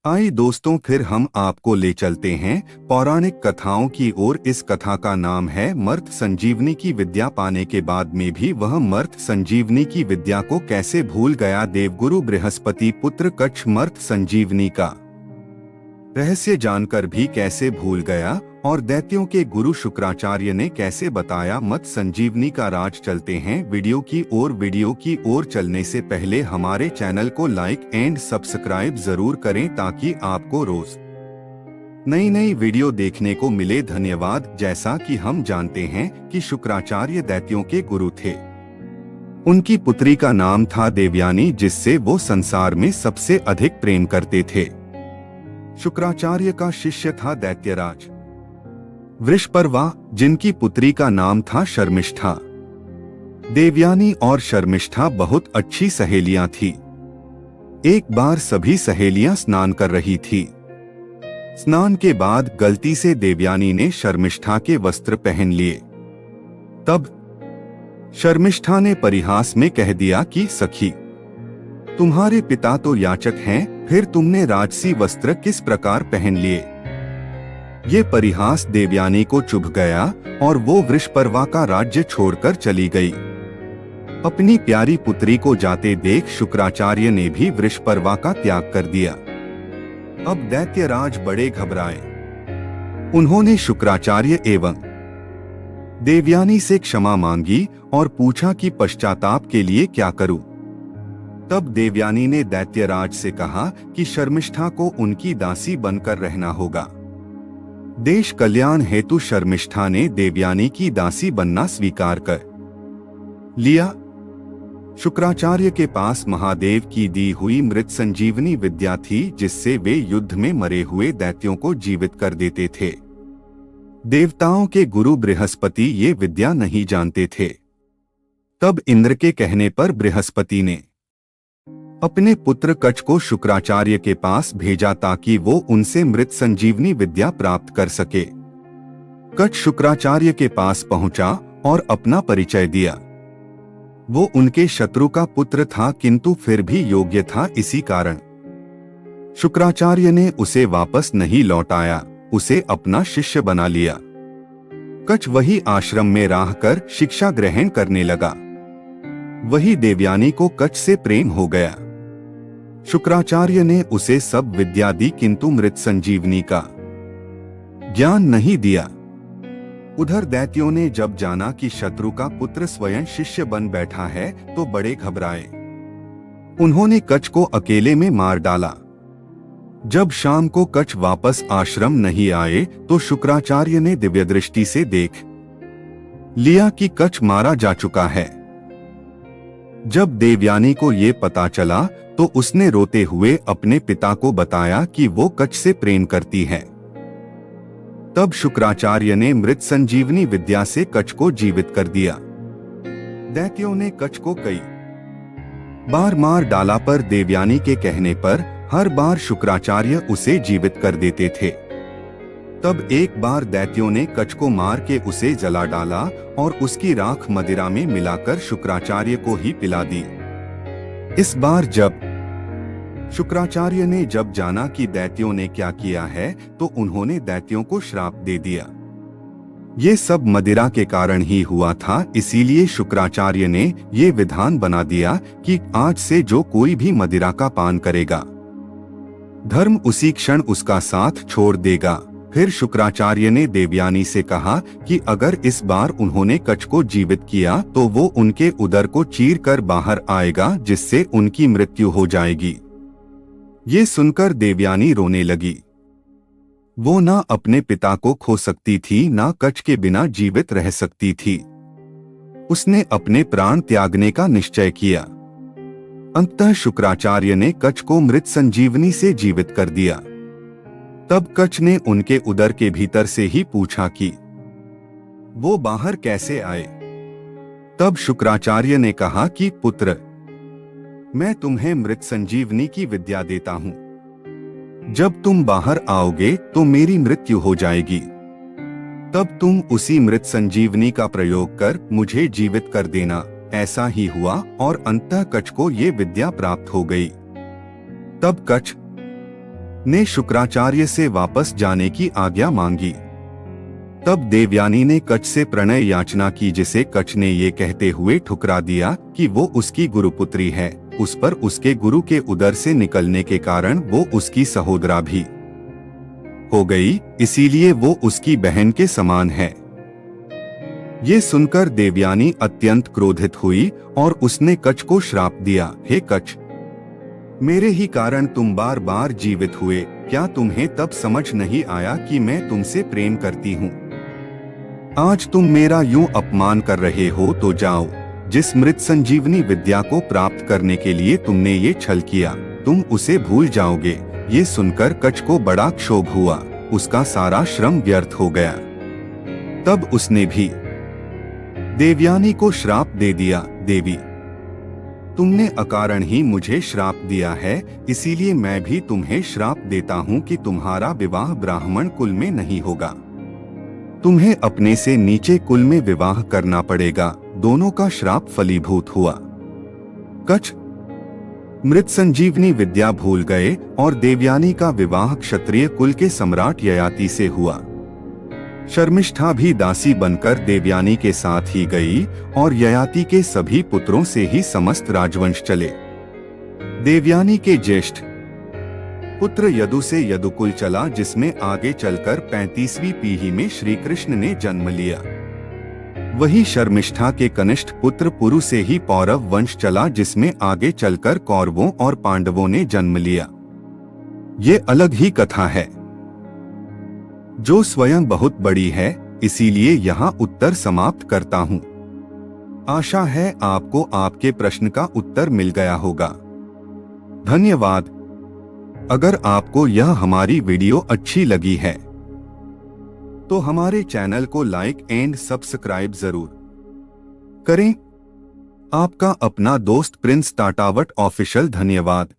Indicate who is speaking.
Speaker 1: आइए दोस्तों, फिर हम आपको ले चलते हैं पौराणिक कथाओं की ओर। इस कथा का नाम है मर्त संजीवनी की विद्या। पाने के बाद में भी वह मर्त संजीवनी की विद्या को कैसे भूल गया। देवगुरु बृहस्पति पुत्र कच्छ मर्त संजीवनी का रहस्य जानकर भी कैसे भूल गया और दैत्यों के गुरु शुक्राचार्य ने कैसे बताया मत संजीवनी का राज। चलते हैं वीडियो की ओर चलने से पहले हमारे चैनल को लाइक एंड सब्सक्राइब जरूर करें ताकि आपको रोज नई नई वीडियो देखने को मिले। धन्यवाद। जैसा कि हम जानते हैं कि शुक्राचार्य दैत्यों के गुरु थे। उनकी पुत्री का नाम था देवयानी, जिससे वो संसार में सबसे अधिक प्रेम करते थे। शुक्राचार्य का शिष्य था दैत्यराज वृषपर्वा, जिनकी पुत्री का नाम था शर्मिष्ठा। देवयानी और शर्मिष्ठा बहुत अच्छी सहेलियां थी। एक बार सभी सहेलियां स्नान कर रही थी। स्नान के बाद गलती से देवयानी ने शर्मिष्ठा के वस्त्र पहन लिए। तब शर्मिष्ठा ने परिहास में कह दिया कि सखी, तुम्हारे पिता तो याचक हैं, फिर तुमने राजसी वस्त्र किस प्रकार पहन लिए। ये परिहास देवयानी को चुभ गया और वो वृषपर्वा का राज्य छोड़कर चली गई। अपनी प्यारी पुत्री को जाते देख शुक्राचार्य ने भी वृषपर्वा का त्याग कर दिया। अब दैत्यराज बड़े घबराए। उन्होंने शुक्राचार्य एवं देवयानी से क्षमा मांगी और पूछा कि पश्चाताप के लिए क्या करूं। तब देवयानी ने दैत्यराज से कहा कि शर्मिष्ठा को उनकी दासी बनकर रहना होगा। देश कल्याण हेतु शर्मिष्ठा ने देवयानी की दासी बनना स्वीकार कर लिया। शुक्राचार्य के पास महादेव की दी हुई मृत संजीवनी विद्या थी, जिससे वे युद्ध में मरे हुए दैत्यों को जीवित कर देते थे। देवताओं के गुरु बृहस्पति ये विद्या नहीं जानते थे। तब इंद्र के कहने पर बृहस्पति ने अपने पुत्र कच्छ को शुक्राचार्य के पास भेजा ताकि वो उनसे मृत संजीवनी विद्या प्राप्त कर सके। कच्छ शुक्राचार्य के पास पहुंचा और अपना परिचय दिया। वो उनके शत्रु का पुत्र था, किंतु फिर भी योग्य था। इसी कारण शुक्राचार्य ने उसे वापस नहीं लौटाया, उसे अपना शिष्य बना लिया। कच्छ वही आश्रम में रहकर शिक्षा ग्रहण करने लगा। वही देवयानी को कच्छ से प्रेम हो गया। शुक्राचार्य ने उसे सब विद्या दी, किंतु मृत संजीवनी का ज्ञान नहीं दिया। उधर दैत्यों ने जब जाना कि शत्रु का पुत्र स्वयं शिष्य बन बैठा है तो बड़े घबराए। उन्होंने कच्छ को अकेले में मार डाला। जब शाम को कच्छ वापस आश्रम नहीं आए तो शुक्राचार्य ने दिव्य दृष्टि से देख लिया कि कच्छ मारा जा चुका है। जब देवयानी को ये पता चला तो उसने रोते हुए अपने पिता को बताया कि वो कच्छ से प्रेम करती है। तब शुक्राचार्य ने मृत संजीवनी विद्या से कच्छ को जीवित कर दिया। दैत्यों ने कच्छ को कई बार मार डाला, पर देवयानी के कहने पर हर बार शुक्राचार्य उसे जीवित कर देते थे। तब एक बार दैत्यों ने कच्छ को मार के उसे जला डाला और उसकी राख मदिरा में मिलाकर शुक्राचार्य को ही पिला दी। इस बार जब शुक्राचार्य ने जाना कि दैत्यों ने क्या किया है तो उन्होंने दैत्यों को श्राप दे दिया। ये सब मदिरा के कारण ही हुआ था, इसीलिए शुक्राचार्य ने ये विधान बना दिया कि आज से जो कोई भी मदिरा का पान करेगा, धर्म उसी क्षण उसका साथ छोड़ देगा। फिर शुक्राचार्य ने देवयानी से कहा कि अगर इस बार उन्होंने कच्छ को जीवित किया तो वो उनके उदर को चीर कर बाहर आएगा, जिससे उनकी मृत्यु हो जाएगी। ये सुनकर देवयानी रोने लगी। वो ना अपने पिता को खो सकती थी, ना कच्छ के बिना जीवित रह सकती थी। उसने अपने प्राण त्यागने का निश्चय किया। अंततः शुक्राचार्य ने कच्छ को मृत संजीवनी से जीवित कर दिया। तब कच्छ ने उनके उदर के भीतर से ही पूछा कि वो बाहर कैसे आए। तब शुक्राचार्य ने कहा कि पुत्र, मैं तुम्हें मृत संजीवनी की विद्या देता हूं। जब तुम बाहर आओगे तो मेरी मृत्यु हो जाएगी। तब तुम उसी मृत संजीवनी का प्रयोग कर मुझे जीवित कर देना। ऐसा ही हुआ और अंततः कच्छ को ये विद्या प्राप्त हो गई। तब कच्छ ने शुक्राचार्य से वापस जाने की आज्ञा मांगी। तब देवयानी ने कच्छ से प्रणय याचना की, जिसे कच्छ ने ये कहते हुए ठुकरा दिया कि वो उसकी गुरुपुत्री है। उस पर उसके गुरु के उदर से निकलने के कारण वो उसकी सहोदरा भी हो गई, इसीलिए वो उसकी बहन के समान है। ये सुनकर देवयानी अत्यंत क्रोधित हुई और उसने कच्छ को श्राप दिया, हे कच्छ, मेरे ही कारण तुम बार बार जीवित हुए। क्या तुम्हें तब समझ नहीं आया कि मैं तुमसे प्रेम करती हूँ? आज तुम मेरा यूं अपमान कर रहे हो तो जाओ। जिस मृत संजीवनी विद्या को प्राप्त करने के लिए तुमने ये छल किया, तुम उसे भूल जाओगे। ये सुनकर कच्छ को बड़ा क्षोभ हुआ, उसका सारा श्रम व्यर्थ हो गया। तब उसने भी देवयानी को श्राप दे दिया, देवी, तुमने अकारण ही मुझे श्राप दिया है, इसीलिए मैं भी तुम्हें श्राप देता हूँ कि तुम्हारा विवाह ब्राह्मण कुल में नहीं होगा। तुम्हें अपने से नीचे कुल में विवाह करना पड़ेगा। दोनों का श्राप फलीभूत हुआ। कच्छ मृत संजीवनी विद्या भूल गए और देवयानी का विवाह क्षत्रिय कुल के सम्राट ययाति से हुआ। शर्मिष्ठा भी दासी बनकर देवयानी के साथ ही गई और ययाति के सभी पुत्रों से ही समस्त राजवंश चले। देवयानी के ज्येष्ठ पुत्र यदु से यदुकुल चला, जिसमें आगे चलकर 35वीं पीढ़ी में श्री कृष्ण ने जन्म लिया। वही शर्मिष्ठा के कनिष्ठ पुत्र पुरु से ही पौरव वंश चला, जिसमें आगे चलकर कौरवों और पांडवों ने जन्म लिया। ये अलग ही कथा है जो स्वयं बहुत बड़ी है, इसीलिए यहाँ उत्तर समाप्त करता हूँ। आशा है आपको आपके प्रश्न का उत्तर मिल गया होगा। धन्यवाद। अगर आपको यह हमारी वीडियो अच्छी लगी है तो हमारे चैनल को लाइक एंड सब्सक्राइब जरूर करें। आपका अपना दोस्त प्रिंस टाटावट ऑफिशियल। धन्यवाद।